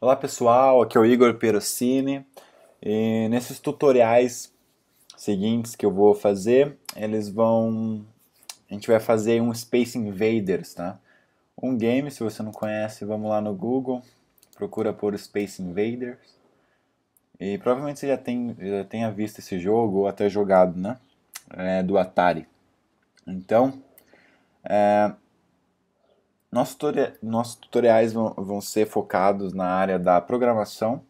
Olá pessoal, aqui é o Igor Perocini e nesses tutoriais seguintes que eu vou fazer, a gente vai fazer um Space Invaders, tá? Um game, se você não conhece, vamos lá no Google, procura por Space Invaders e provavelmente você já tenha visto esse jogo ou até jogado, né? É do Atari. Então, nossos tutoriais vão ser focados na área da programação.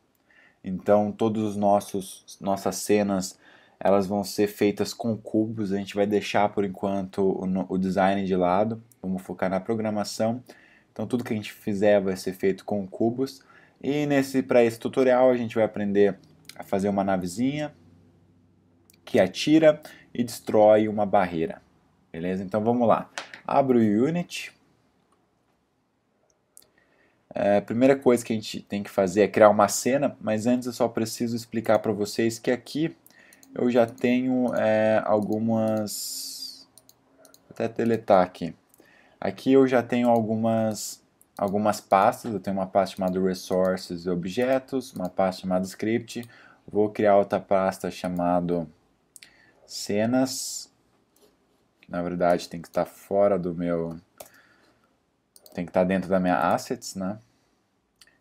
Então, todos os nossas cenas, elas vão ser feitas com cubos. A gente vai deixar por enquanto o design de lado. Vamos focar na programação. Então, tudo que a gente fizer vai ser feito com cubos. E para esse tutorial a gente vai aprender a fazer uma navezinha que atira e destrói uma barreira. Beleza? Então vamos lá. Abro o Unity. A primeira coisa que a gente tem que fazer é criar uma cena, mas antes eu só preciso explicar para vocês que aqui eu já tenho algumas... Vou até deletar aqui. Aqui eu já tenho algumas pastas. Eu tenho uma pasta chamada Resources e Objetos, uma pasta chamada Script. Vou criar outra pasta chamada Cenas. Que na verdade tem que estar fora do meu... Tem que estar dentro da minha Assets, né?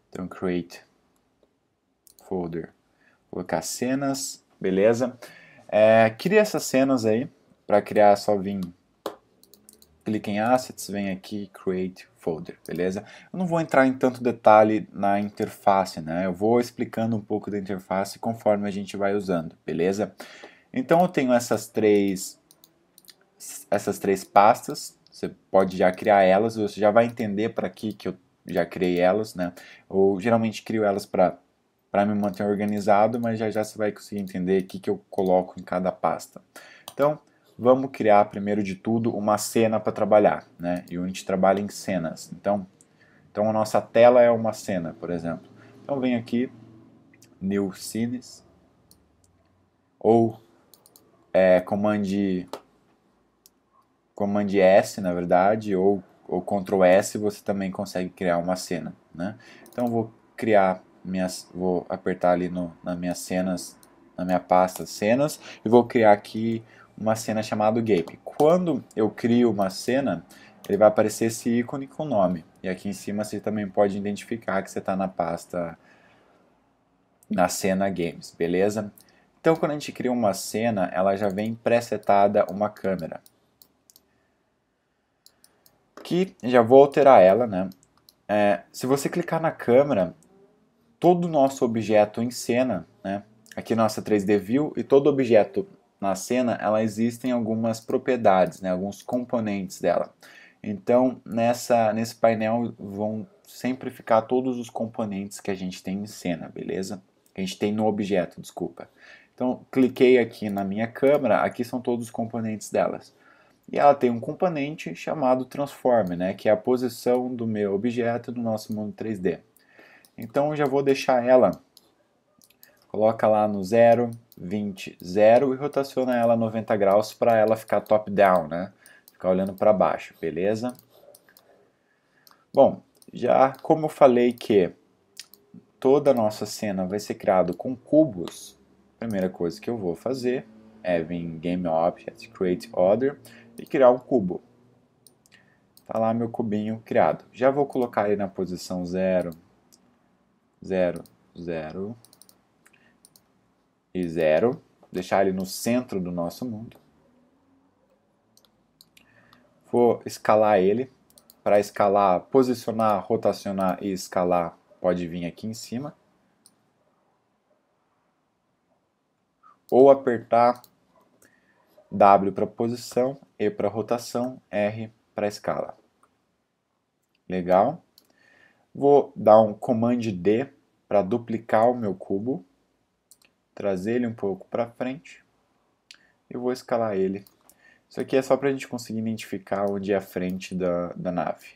Então, Create Folder. Vou colocar cenas, beleza? Cria essas cenas aí. Para criar, é só vir, clica em Assets, vem aqui, Create Folder, beleza? Eu não vou entrar em tanto detalhe na interface, né? Eu vou explicando um pouco da interface conforme a gente vai usando, beleza? Então eu tenho essas três pastas. Você pode já criar elas, você já vai entender para que eu já criei elas, né? Eu geralmente crio elas para me manter organizado, mas já já você vai conseguir entender o que eu coloco em cada pasta. Então, vamos criar primeiro de tudo uma cena para trabalhar, né? E a gente trabalha em cenas. Então a nossa tela é uma cena, por exemplo. Então vem aqui, New Scenes, ou Command S, na verdade, ou Ctrl S, você também consegue criar uma cena, né? Então vou apertar ali nas minhas cenas, na minha pasta cenas, e vou criar aqui uma cena chamada Gape. Quando eu crio uma cena, ele vai aparecer esse ícone com nome. E aqui em cima você também pode identificar que você está na cena Games, beleza? Então quando a gente cria uma cena, ela já vem pré-setada uma câmera. Que já vou alterar ela, né? Se você clicar na câmera, todo o nosso objeto em cena, né? Aqui nossa 3D View, e todo objeto na cena, ela existem algumas propriedades, né? Alguns componentes dela. Então, nesse painel vão sempre ficar todos os componentes que a gente tem em cena, beleza? Que a gente tem no objeto, desculpa. Então, cliquei aqui na minha câmera, aqui são todos os componentes delas. E ela tem um componente chamado Transform, né, que é a posição do meu objeto no nosso mundo 3D. Então eu já vou deixar ela, coloca lá no 0, 20, 0 e rotaciona ela 90 graus para ela ficar top-down, né, ficar olhando para baixo, beleza? Bom, já como eu falei que toda a nossa cena vai ser criada com cubos, a primeira coisa que eu vou fazer é vir em Game Object, Create Order e criar um cubo. Tá lá meu cubinho criado. Já vou colocar ele na posição 0, 0, 0 e 0. Deixar ele no centro do nosso mundo. Vou escalar ele. Para escalar, posicionar, rotacionar e escalar, pode vir aqui em cima. Ou apertar W para posição, E para rotação, R para escala. Legal. Vou dar um Command D para duplicar o meu cubo, trazer ele um pouco para frente e vou escalar ele. Isso aqui é só para a gente conseguir identificar onde é a frente da nave.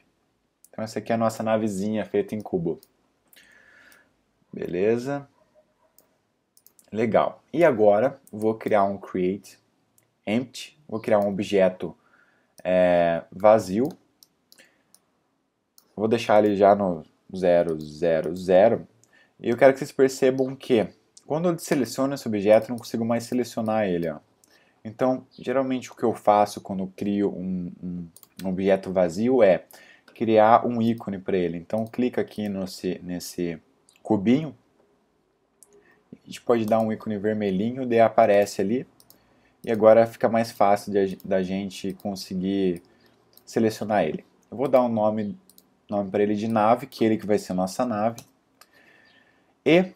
Então essa aqui é a nossa navezinha feita em cubo. Beleza? Legal. E agora vou criar um create empty, vou criar um objeto vazio. Vou deixar ele já no 0, 0, 0. E eu quero que vocês percebam que quando eu seleciono esse objeto, eu não consigo mais selecionar ele. Ó. Então, geralmente o que eu faço quando eu crio um objeto vazio é criar um ícone para ele. Então, clica aqui nesse cubinho. A gente pode dar um ícone vermelhinho, daí aparece ali. E agora fica mais fácil da gente conseguir selecionar ele. Eu vou dar um nome para ele de nave, que ele que vai ser a nossa nave. E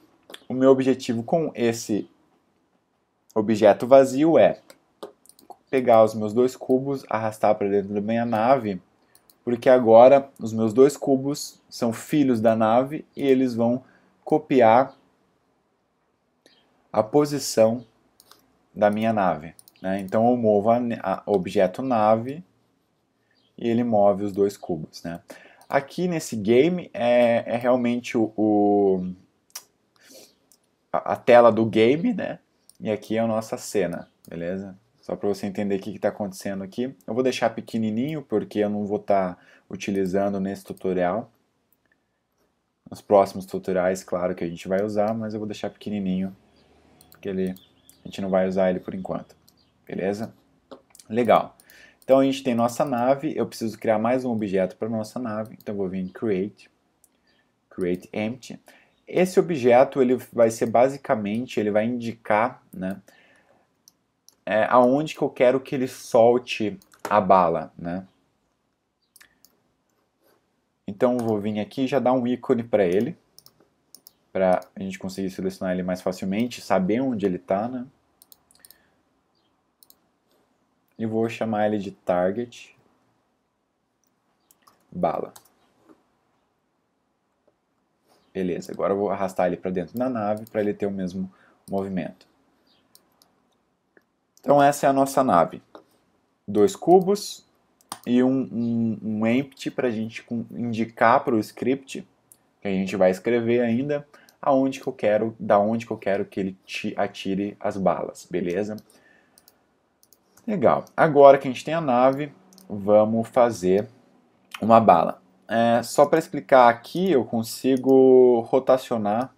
o meu objetivo com esse objeto vazio é pegar os meus dois cubos, arrastar para dentro da minha nave, porque agora os meus dois cubos são filhos da nave e eles vão copiar a posição da minha nave. Né? Então eu movo o objeto nave e ele move os dois cubos. Né? Aqui nesse game é realmente a tela do game, né? E aqui é a nossa cena, beleza? Só para você entender o que está acontecendo aqui. Eu vou deixar pequenininho porque eu não vou estar utilizando nesse tutorial. Nos próximos tutoriais, claro que a gente vai usar, mas eu vou deixar pequenininho porque a gente não vai usar ele por enquanto, beleza? Legal. Então a gente tem nossa nave, eu preciso criar mais um objeto para nossa nave, então eu vou vir em Create Empty. Esse objeto ele vai ser basicamente, ele vai indicar, né, aonde que eu quero que ele solte a bala, né? Então eu vou vir aqui e já dar um ícone para ele, para a gente conseguir selecionar ele mais facilmente, saber onde ele está, né? E vou chamar ele de Target Bala. Beleza, agora eu vou arrastar ele para dentro da nave para ele ter o mesmo movimento. Então essa é a nossa nave. Dois cubos e um empty para a gente indicar para o script que a gente vai escrever ainda aonde que eu quero, da onde que eu quero que ele atire as balas, beleza? Legal. Agora que a gente tem a nave, vamos fazer uma bala. Só para explicar aqui, eu consigo rotacionar.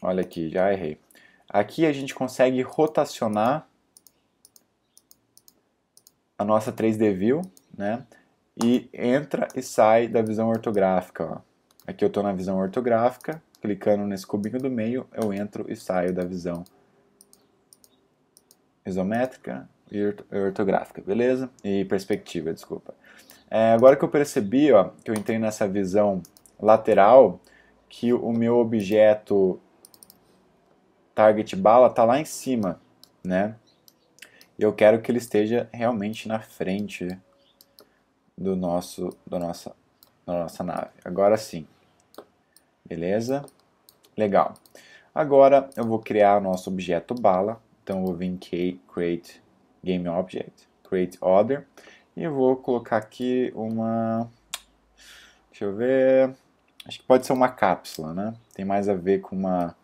Olha aqui, já errei. Aqui a gente consegue rotacionar a nossa 3D View, né? E entra e sai da visão ortográfica. Ó. Aqui eu estou na visão ortográfica, clicando nesse cubinho do meio, eu entro e saio da visão isométrica e ortográfica, beleza? E perspectiva, desculpa. Agora que eu percebi, ó, que eu entrei nessa visão lateral, que o meu objeto target bala está lá em cima, né? E eu quero que ele esteja realmente na frente da nossa nave. Agora sim. Beleza? Legal. Agora eu vou criar o nosso objeto bala. Então eu vou vir em Create Game Object, Create Order. E eu vou colocar aqui uma... Deixa eu ver... Acho que pode ser uma cápsula, né? Tem mais a ver com uma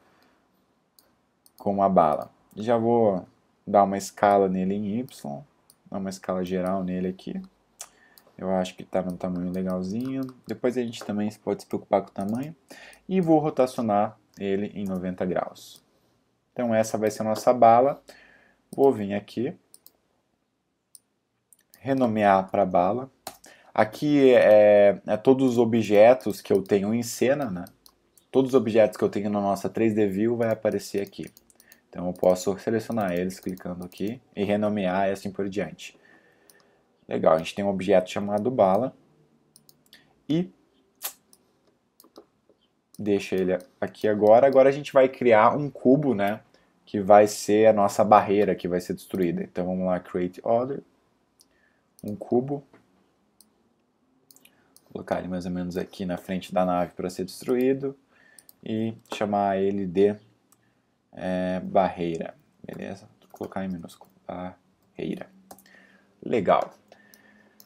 bala. E já vou dar uma escala nele em Y. Dar uma escala geral nele aqui. Eu acho que está num tamanho legalzinho. Depois a gente também pode se preocupar com o tamanho. E vou rotacionar ele em 90 graus. Então essa vai ser a nossa bala. Vou vir aqui. Renomear para bala. Aqui é todos os objetos que eu tenho em cena, né? Todos os objetos que eu tenho na nossa 3D View vai aparecer aqui. Então eu posso selecionar eles clicando aqui e renomear e assim por diante. Legal, a gente tem um objeto chamado bala e deixa ele aqui agora. Agora a gente vai criar um cubo, né? Que vai ser a nossa barreira que vai ser destruída. Então vamos lá, Create Order, um cubo. Colocar ele mais ou menos aqui na frente da nave para ser destruído e chamar ele de barreira, beleza? Vou colocar em minúsculo, barreira. Legal.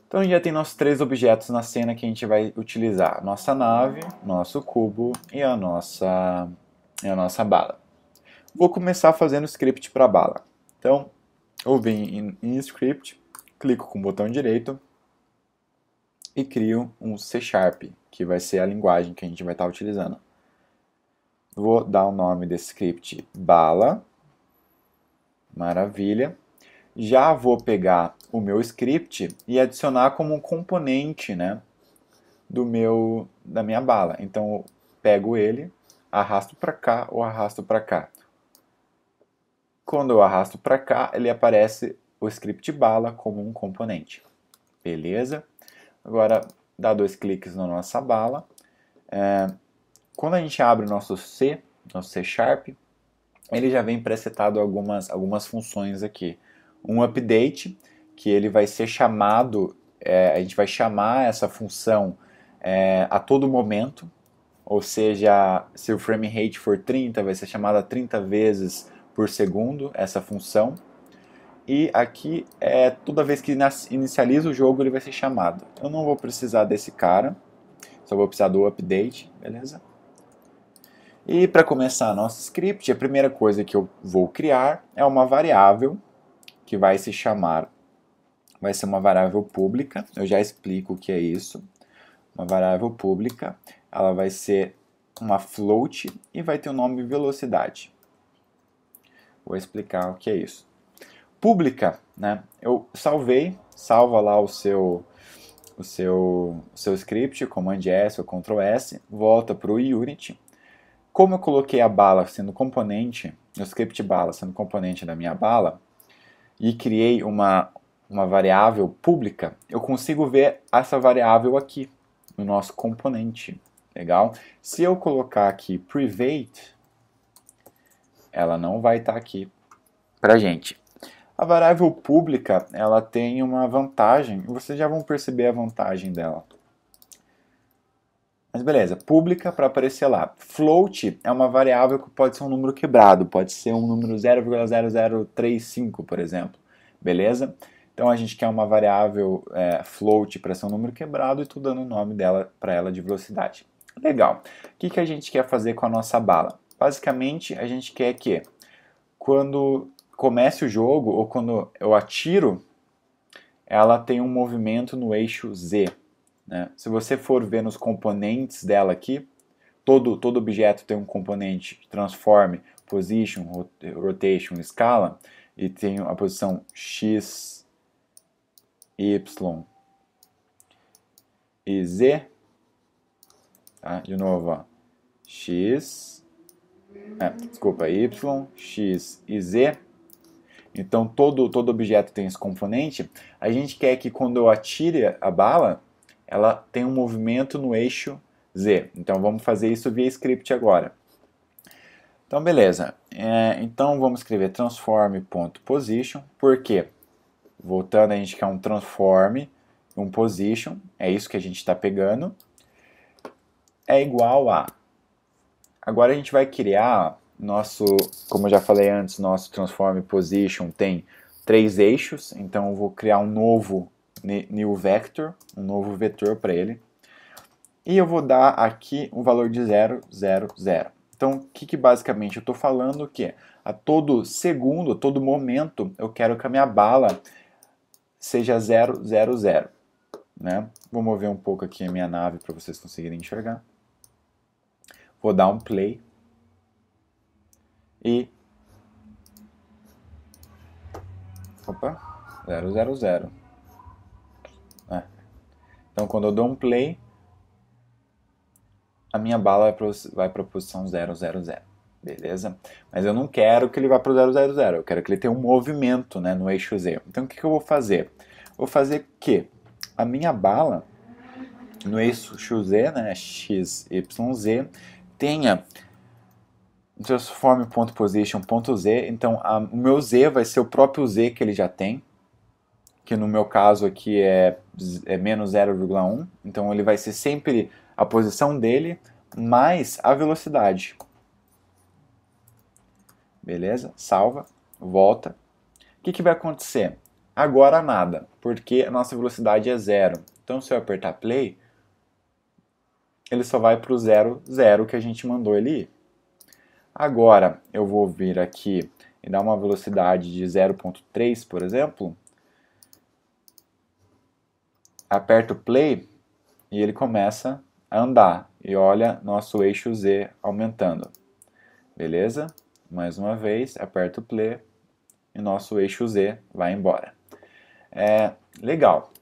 Então a gente já tem nossos três objetos na cena que a gente vai utilizar. Nossa nave, nosso cubo e a nossa bala. Vou começar fazendo o script para a bala. Então, eu venho em Script, clico com o botão direito, e crio um C#, que vai ser a linguagem que a gente vai estar utilizando. Vou dar o nome desse script bala, maravilha. Já vou pegar o meu script e adicionar como um componente, né, da minha bala. Então eu pego ele, arrasto para cá ou arrasto para cá. Quando eu arrasto para cá, ele aparece o script bala como um componente. Beleza? Agora, dá 2 cliques na nossa bala. Quando a gente abre o nosso C Sharp, ele já vem presetado algumas funções aqui. Um update, que ele vai ser chamado, a gente vai chamar essa função a todo momento, ou seja, se o frame rate for 30, vai ser chamada 30 vezes por segundo essa função. E aqui, toda vez que inicializa o jogo, ele vai ser chamado. Eu não vou precisar desse cara, só vou precisar do update, beleza? E para começar nosso script, a primeira coisa que eu vou criar é uma variável que vai se chamar, vai ser uma variável pública, eu já explico o que é isso. Uma variável pública, ela vai ser uma float e vai ter o nome velocidade. Vou explicar o que é isso. Pública, né? Eu salva lá o seu script, Command S ou Ctrl S, volta para o Unity. Como eu coloquei a bala sendo componente, o script bala sendo componente da minha bala, e criei uma variável pública, eu consigo ver essa variável aqui, no nosso componente. Legal? Se eu colocar aqui private, ela não vai estar aqui pra gente. A variável pública, ela tem uma vantagem, e vocês já vão perceber a vantagem dela. Mas beleza, pública para aparecer lá. Float é uma variável que pode ser um número quebrado, pode ser um número 0,0035, por exemplo. Beleza? Então a gente quer uma variável float para ser um número quebrado e estou dando o nome dela para ela de velocidade. Legal. O que a gente quer fazer com a nossa bala? Basicamente, a gente quer que quando comece o jogo ou quando eu atiro, ela tem um movimento no eixo Z. Né? Se você for ver nos componentes dela aqui, todo objeto tem um componente transform, position, rotation, scala, e tem a posição x, y e z. Tá? De novo, ó. X, y, x e z. Então todo objeto tem esse componente. A gente quer que quando eu atire a bala, ela tenha um movimento no eixo Z. Então vamos fazer isso via script agora. Então beleza. Então vamos escrever transform.position. Por quê? Voltando, a gente quer um transform, um position. É isso que a gente está pegando. É igual a... Agora a gente vai criar nosso, como eu já falei antes, nosso transform position tem 3 eixos. Então eu vou criar um novo new vector, um novo vetor para ele. E eu vou dar aqui um valor de 0, 0, 0. Então, o que basicamente eu estou falando? Que a todo segundo, a todo momento, eu quero que a minha bala seja 0, 0, 0. Né? Vou mover um pouco aqui a minha nave para vocês conseguirem enxergar. Vou dar um play. E... Opa! 0, 0, 0. Então, quando eu dou um play, a minha bala vai para a posição 0, 0, 0. Beleza? Mas eu não quero que ele vá para o 0, 0, 0. Eu quero que ele tenha um movimento, né, no eixo Z. Então, o que eu vou fazer? Vou fazer que a minha bala, no eixo Z, né, x, y, z, tenha transform.position.z. Então, o meu z vai ser o próprio z que ele já tem, que no meu caso aqui é menos 0,1. Então, ele vai ser sempre a posição dele mais a velocidade. Beleza? Salva, volta. O que vai acontecer? Agora nada, porque a nossa velocidade é 0. Então, se eu apertar play, ele só vai para o 0, 0 que a gente mandou ele ir. Agora, eu vou vir aqui e dar uma velocidade de 0,3, por exemplo. Aperto play, e ele começa a andar. E olha nosso eixo Z aumentando. Beleza? Mais uma vez, aperto o play e nosso eixo Z vai embora. Legal.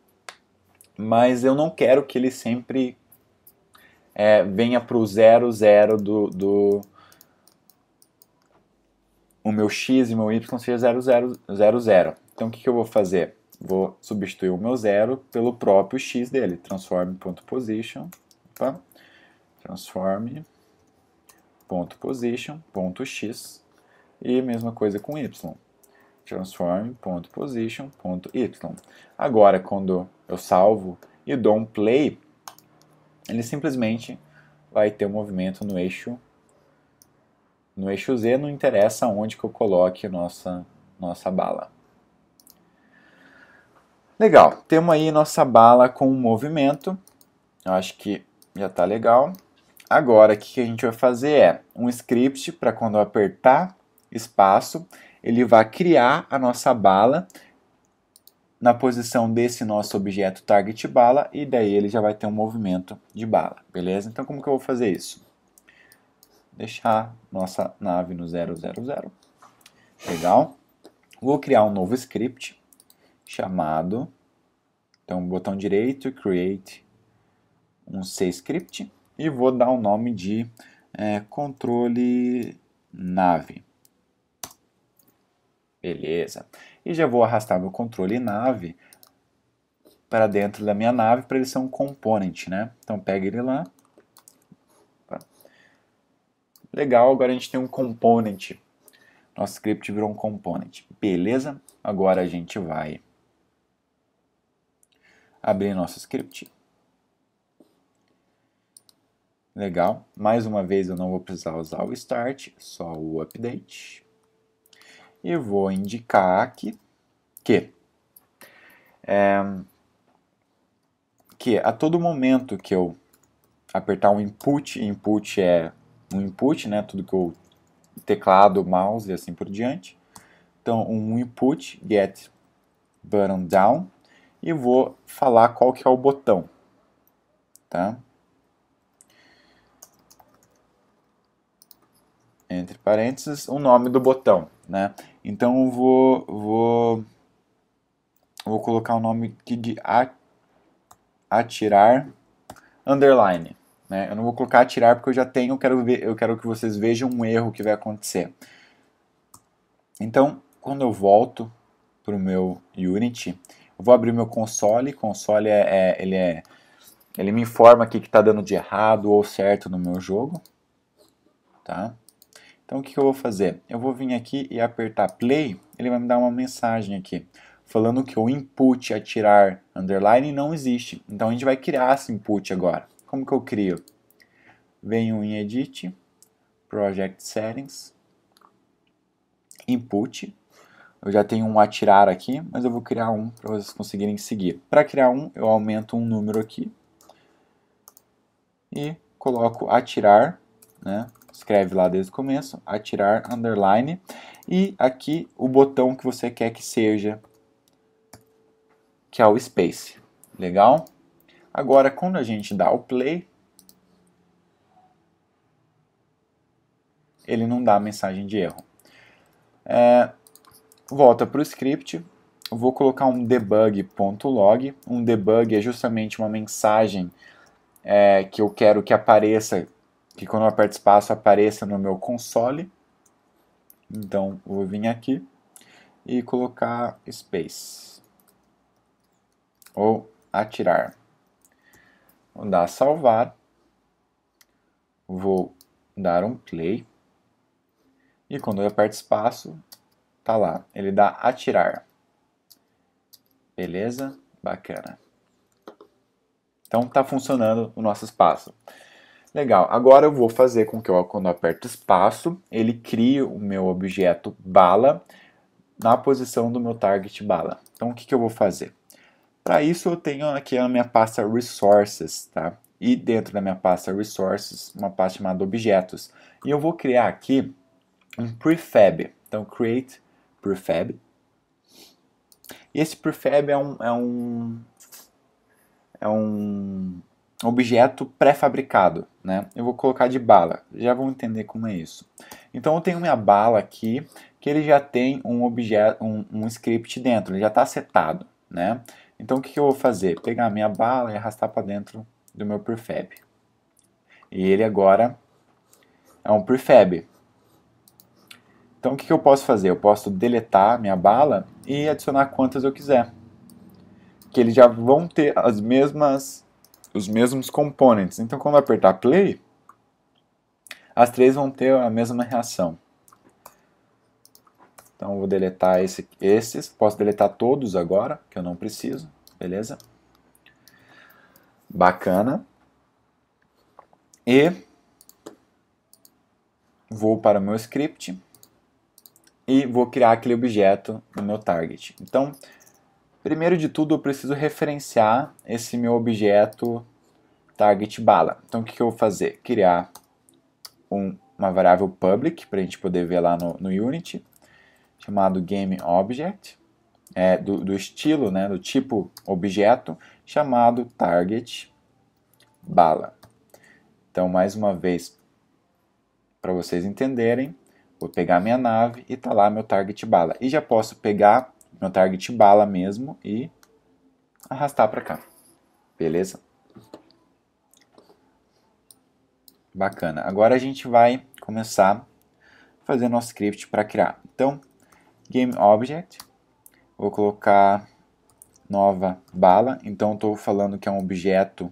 Mas eu não quero que ele sempre venha para o 0, 0 o meu x e o meu y seja 0, 0, 0, 0. Então o que eu vou fazer? Vou substituir o meu 0 pelo próprio x dele. Transform.position. Transform.position.x. E mesma coisa com y. Transform.position.y. Agora, quando eu salvo e dou um play, ele simplesmente vai ter um movimento no eixo Z, não interessa onde que eu coloque a nossa bala. Legal, temos aí nossa bala com um movimento. Eu acho que já está legal. Agora, o que a gente vai fazer é um script para quando eu apertar espaço, ele vai criar a nossa bala na posição desse nosso objeto target bala, e daí ele já vai ter um movimento de bala, beleza? Então como que eu vou fazer isso? Deixar nossa nave no 000. Legal. Vou criar um novo script chamado, então botão direito, create um C-script, e vou dar o nome de controle nave. Beleza. E já vou arrastar meu controle nave para dentro da minha nave para ele ser um component, né? Então pega ele lá. Legal, agora a gente tem um component. Nosso script virou um component. Beleza? Agora a gente vai abrir nosso script. Legal. Mais uma vez eu não vou precisar usar o start, só o update. E vou indicar aqui que a todo momento que eu apertar um input é um input, né? Tudo que eu teclado, mouse e assim por diante. Então, um input, get button down, e vou falar qual que é o botão, tá? Entre parênteses, o nome do botão, né? Então, eu vou colocar o nome aqui de atirar underline, né? Eu não vou colocar atirar porque eu já tenho, eu quero que vocês vejam um erro que vai acontecer. Então, quando eu volto para o meu Unity, eu vou abrir meu console. Console ele me informa aqui que está dando de errado ou certo no meu jogo, tá? Então o que eu vou fazer? Eu vou vir aqui e apertar play, ele vai me dar uma mensagem aqui, falando que o input atirar underline não existe. Então a gente vai criar esse input agora. Como que eu crio? Venho em Edit, Project Settings, Input. Eu já tenho um atirar aqui, mas eu vou criar um para vocês conseguirem seguir. Para criar um, eu aumento um número aqui e coloco atirar, né? Escreve lá desde o começo, atirar underline, e aqui o botão que você quer que seja, que é o space. Legal? Agora, quando a gente dá o play, ele não dá a mensagem de erro. Volta para o script, vou colocar um debug.log. Um debug é justamente uma mensagem que eu quero que apareça, que quando eu aperto espaço apareça no meu console. Então, vou vir aqui e colocar space, ou atirar. Vou dar salvar, vou dar um play, e quando eu aperto espaço, tá lá, ele dá atirar. Beleza? Bacana. Então tá funcionando o nosso espaço. Legal, agora eu vou fazer com que quando eu aperto espaço, ele crie o meu objeto bala na posição do meu target bala. Então o que eu vou fazer? Para isso eu tenho aqui a minha pasta Resources, tá? E dentro da minha pasta Resources, uma pasta chamada Objetos. E eu vou criar aqui um prefab. Então create prefab. E esse prefab é um objeto pré-fabricado, né? Eu vou colocar de bala, já vão entender como é isso. Então eu tenho minha bala aqui, que ele já tem um objeto, um script dentro, ele já está setado, né? Então o que eu vou fazer? Pegar a minha bala e arrastar para dentro do meu prefab. E ele agora é um prefab. Então o que eu posso fazer? Eu posso deletar minha bala e adicionar quantas eu quiser. Que eles já vão ter os mesmos components. Então quando eu apertar play, as três vão ter a mesma reação. Então eu vou deletar esses. Posso deletar todos agora, que eu não preciso. Beleza? Bacana. E vou para o meu script e vou criar aquele objeto no meu target. Então, primeiro de tudo, eu preciso referenciar esse meu objeto target bala. Então, o que eu vou fazer? Criar uma variável public, para a gente poder ver lá no Unity, chamado GameObject, do estilo, né, do tipo objeto, chamado target bala. Então, mais uma vez, para vocês entenderem, vou pegar minha nave e tá lá meu target bala. E já posso pegar meu target bala mesmo e arrastar para cá. Beleza? Bacana. Agora a gente vai começar a fazer nosso script para criar. Então, GameObject, vou colocar nova bala. Então, estou falando que é um objeto,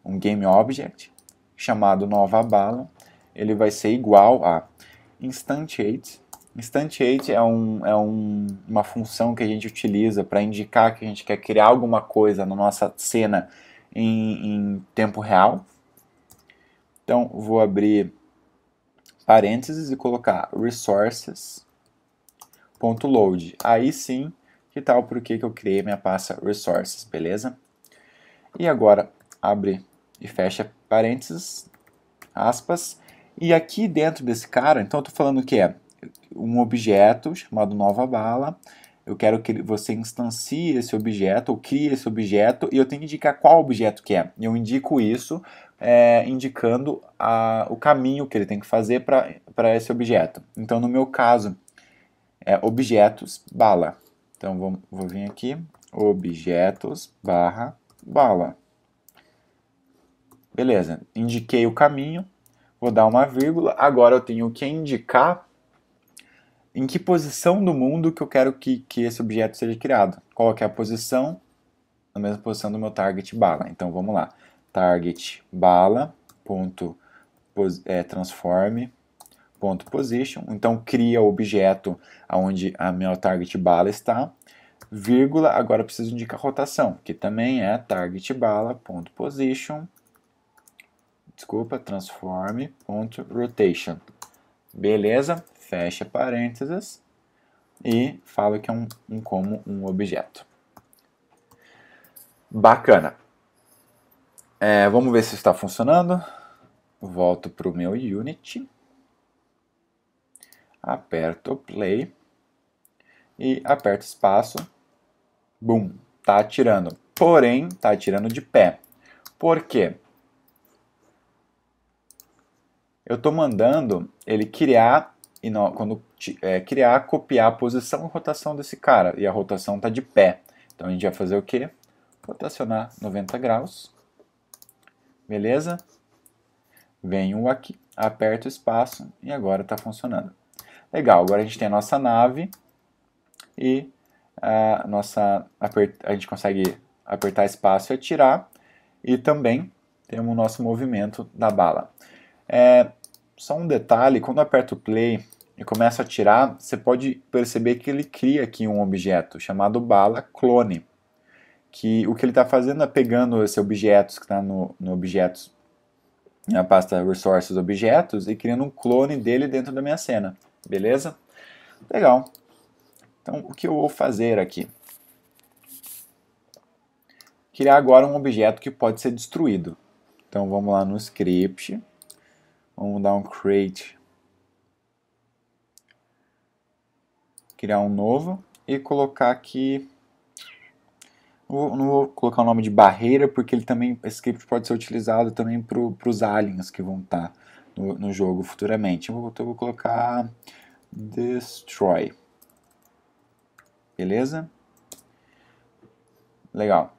um GameObject, chamado nova bala. Ele vai ser igual a instantiate. Instantiate é uma função que a gente utiliza para indicar que a gente quer criar alguma coisa na nossa cena em tempo real. Então, vou abrir parênteses e colocar resources.load. Aí sim, que tal o porquê que eu criei minha pasta resources, beleza? E agora, abre e fecha parênteses, aspas. E aqui dentro desse cara, então eu estou falando que é um objeto chamado nova bala. Eu quero que você instancie esse objeto, ou crie esse objeto, e eu tenho que indicar qual objeto que é. Eu indico isso indicando o caminho que ele tem que fazer para esse objeto. Então, no meu caso, é objetos bala. Então, vou vir aqui, objetos barra bala. Beleza, indiquei o caminho, vou dar uma vírgula. Agora eu tenho que indicar em que posição do mundo que eu quero que esse objeto seja criado. Qual que é a posição? Na mesma posição do meu target bala. Então vamos lá. Target bala transform.position. Então cria o objeto onde a meu target bala está. Vírgula, agora eu preciso indicar a rotação, que também é target bala.position. Desculpa, transform.rotation. Beleza? Fecha parênteses e fala que é como um objeto. Bacana. Vamos ver se está funcionando. Volto para o meu Unity. Aperto play. E aperto espaço. Bum! Está atirando. Porém, está atirando de pé. Por quê? Eu estou mandando ele criar, e quando criar, copiar a posição e rotação desse cara. E a rotação está de pé. Então a gente vai fazer o quê? Rotacionar 90 graus. Beleza? Venho aqui, aperto o espaço e agora está funcionando. Legal, agora a gente tem a nossa nave e a gente consegue apertar espaço e atirar. E também temos o nosso movimento da bala. Só um detalhe, quando eu aperto play e começo a atirar, você pode perceber que ele cria aqui um objeto chamado bala clone. Que o que ele está fazendo é pegando esse objeto que está no objetos, na pasta resources objetos, e criando um clone dele dentro da minha cena. Beleza? Legal. Então, o que eu vou fazer aqui? Criar agora um objeto que pode ser destruído. Então, vamos lá no script. Vamos dar um create. Criar um novo e colocar aqui Não vou colocar o nome de barreira, porque ele também, esse script pode ser utilizado também para os aliens que vão estar no jogo futuramente. Então eu vou colocar destroy. Beleza? Legal.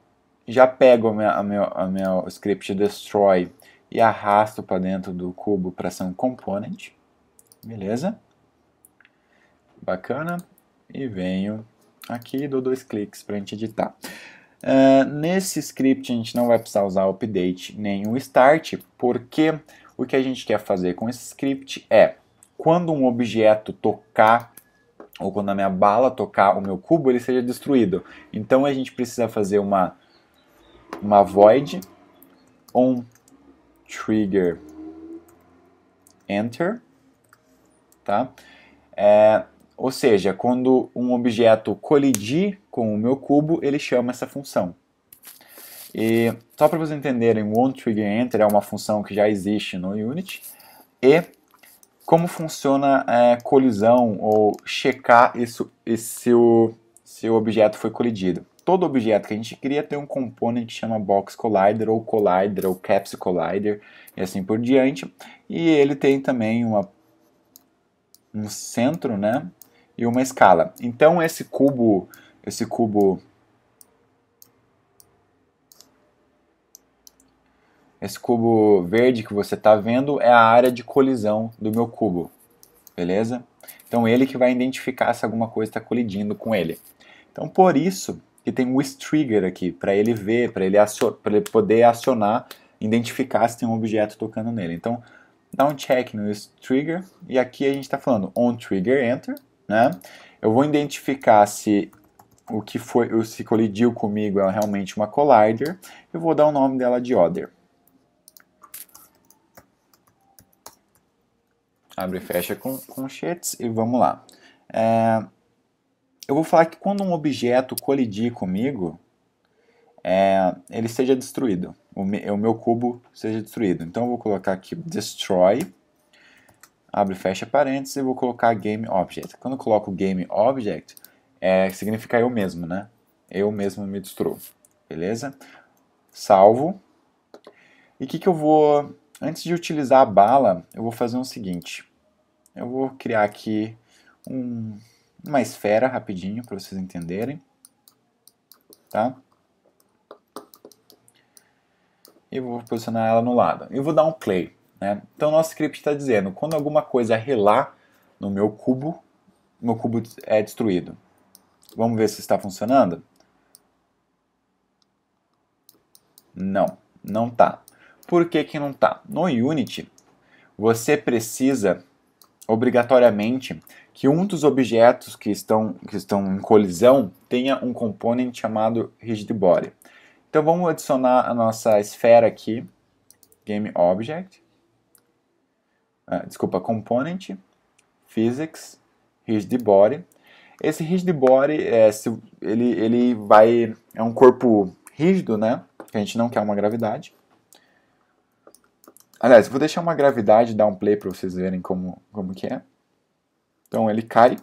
Já pego a meu script destroy e arrasto para dentro do cubo para ser um component. Beleza? Bacana. E venho aqui e dou 2 cliques para a gente editar. Nesse script a gente não vai precisar usar o update nem o start, porque o que a gente quer fazer com esse script é, quando um objeto tocar, ou quando a minha bala tocar o meu cubo, ele seja destruído. Então a gente precisa fazer uma void on trigger enter, tá? Ou seja, quando um objeto colidir com o meu cubo, ele chama essa função. E só para vocês entenderem, o onTriggerEnter é uma função que já existe no Unity. E como funciona a colisão ou checar se o objeto foi colidido. Todo objeto que a gente cria tem um component que chama Box Collider, ou Caps Collider, e assim por diante. E ele tem também um centro, né, e uma escala. Então esse cubo verde que você está vendo é a área de colisão do meu cubo, beleza? Então ele que vai identificar se alguma coisa está colidindo com ele. Então por isso que tem o trigger aqui, para ele ver, para ele poder acionar, identificar se tem um objeto tocando nele. Então dá um check no trigger e aqui a gente está falando on trigger enter, né? Eu vou identificar se se colidiu comigo é realmente uma collider. Eu vou dar o nome dela de other. Abre e fecha com sheets e vamos lá. Eu vou falar que quando um objeto colidir comigo, ele seja destruído. O meu cubo seja destruído. Então eu vou colocar aqui destroy, abre e fecha parênteses, e vou colocar game object. Quando eu coloco game object, significa eu mesmo, né? Eu mesmo me destruo. Beleza? Salvo. E o que eu vou... Antes de utilizar a bala, eu vou fazer o seguinte. Eu vou criar aqui uma esfera rapidinho para vocês entenderem. Tá? E vou posicionar ela no lado. E vou dar um play. Né? Então o nosso script está dizendo, quando alguma coisa relar no meu cubo é destruído. Vamos ver se está funcionando? Não, não está. Por que que não está? No Unity, você precisa obrigatoriamente que um dos objetos que estão em colisão tenha um component chamado rigidBody. Então vamos adicionar a nossa esfera aqui, GameObject, component, physics, rigidBody. Esse rigidBody é um corpo rígido, né? Que a gente não quer uma gravidade. Aliás, vou deixar uma gravidade, dar um play para vocês verem como que é. Então ele cai.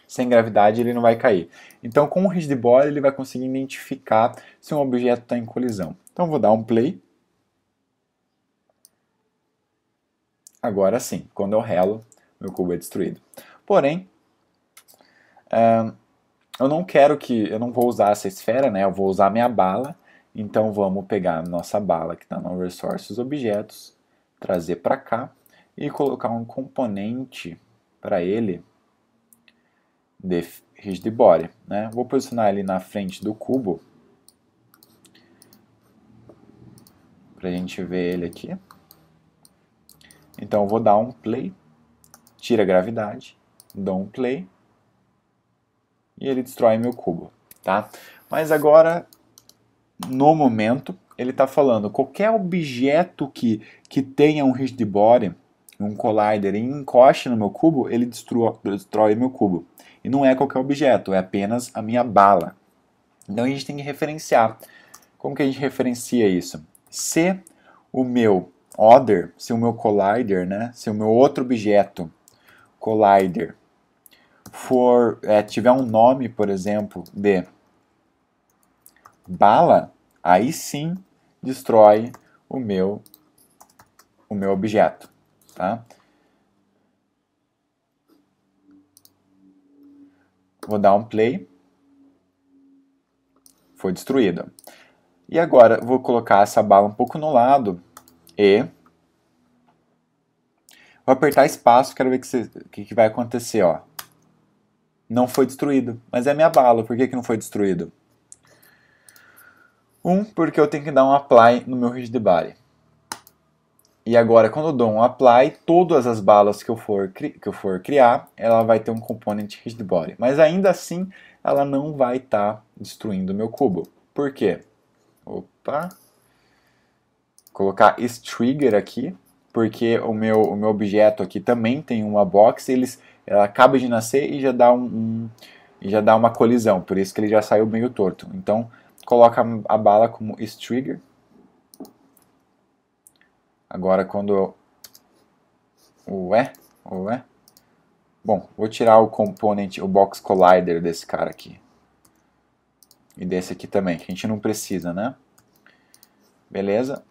Sem gravidade ele não vai cair. Então com o rigidBody ele vai conseguir identificar se um objeto está em colisão. Então vou dar um play. Agora sim, quando eu relo, meu cubo é destruído. Porém, eu não vou usar essa esfera, né? Eu vou usar minha bala. Então vamos pegar a nossa bala que está no Resources Objetos, trazer para cá e colocar um componente para ele de rigidBody, né? Vou posicionar ele na frente do cubo para a gente ver ele aqui. Então eu vou dar um play, tira a gravidade, dou um play e ele destrói meu cubo, tá? Mas agora, no momento, ele está falando qualquer objeto que tenha um rigidBody, um collider e encoste no meu cubo, ele destrói meu cubo. E não é qualquer objeto, é apenas a minha bala. Então a gente tem que referenciar. Como que a gente referencia isso? Se o meu se o meu collider, né, se o meu outro objeto collider tiver um nome, por exemplo, de bala, aí sim destrói o meu objeto, tá? Vou dar um play. Foi destruída. E agora vou colocar essa bala um pouco no lado e vou apertar espaço, quero ver o que vai acontecer, ó. Não foi destruído, mas é minha bala. Por que não foi destruído? Porque eu tenho que dar um apply no meu rigid body. E agora, quando eu dou um apply, todas as balas que eu for criar, ela vai ter um component rigid body. Mas ainda assim, ela não vai estar destruindo o meu cubo. Por quê? Opa! Colocar trigger aqui, porque o meu objeto aqui também tem uma box, ela acaba de nascer e já dá uma colisão, por isso que ele já saiu meio torto. Então, coloca a bala como trigger. Agora quando Ué? Bom, vou tirar o component, o box collider desse cara aqui. E desse aqui também, que a gente não precisa, né? Beleza?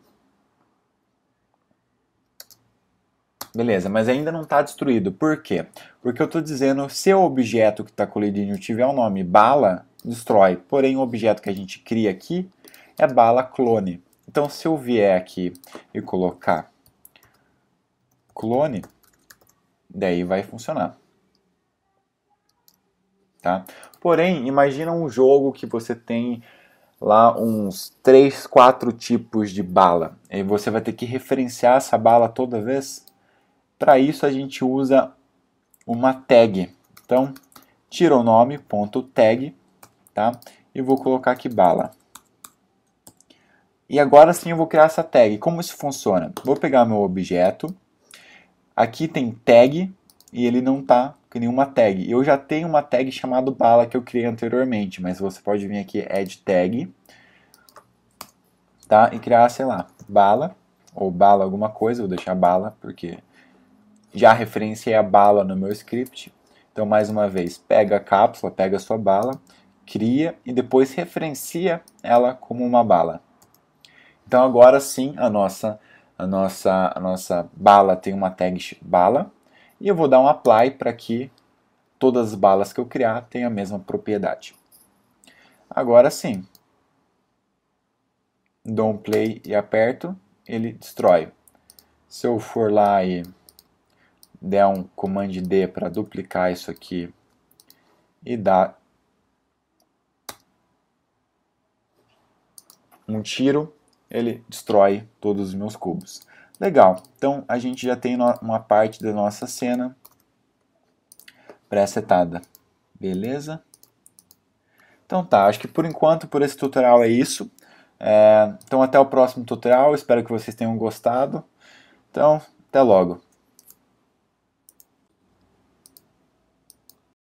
Beleza, mas ainda não está destruído. Por quê? Porque eu estou dizendo, se o objeto que está colidindo tiver o nome bala, destrói. Porém, o objeto que a gente cria aqui é bala clone. Então, se eu vier aqui e colocar clone, daí vai funcionar. Tá? Porém, imagina um jogo que você tem lá uns 3, 4 tipos de bala. E você vai ter que referenciar essa bala toda vez. Para isso, a gente usa uma tag. Então, tira o nome, ponto tag, tá? E vou colocar aqui bala. E agora sim eu vou criar essa tag. Como isso funciona? Vou pegar meu objeto. Aqui tem tag e ele não está com nenhuma tag. Eu já tenho uma tag chamada bala que eu criei anteriormente, mas você pode vir aqui add tag, tá? E criar, sei lá, bala ou bala alguma coisa. Vou deixar bala porque já referenciei a bala no meu script. Então, mais uma vez, pega a cápsula, pega a sua bala, cria e depois referencia ela como uma bala. Então, agora sim, a nossa bala tem uma tag bala. E eu vou dar um apply para que todas as balas que eu criar tenham a mesma propriedade. Agora sim, dou um play e aperto, ele destrói. Se eu for lá e der um Command D para duplicar isso aqui e dar um tiro, ele destrói todos os meus cubos. Legal, então a gente já tem uma parte da nossa cena pré-setada. Beleza? Então tá, acho que por enquanto, por esse tutorial é isso. Então até o próximo tutorial, espero que vocês tenham gostado. Então, até logo.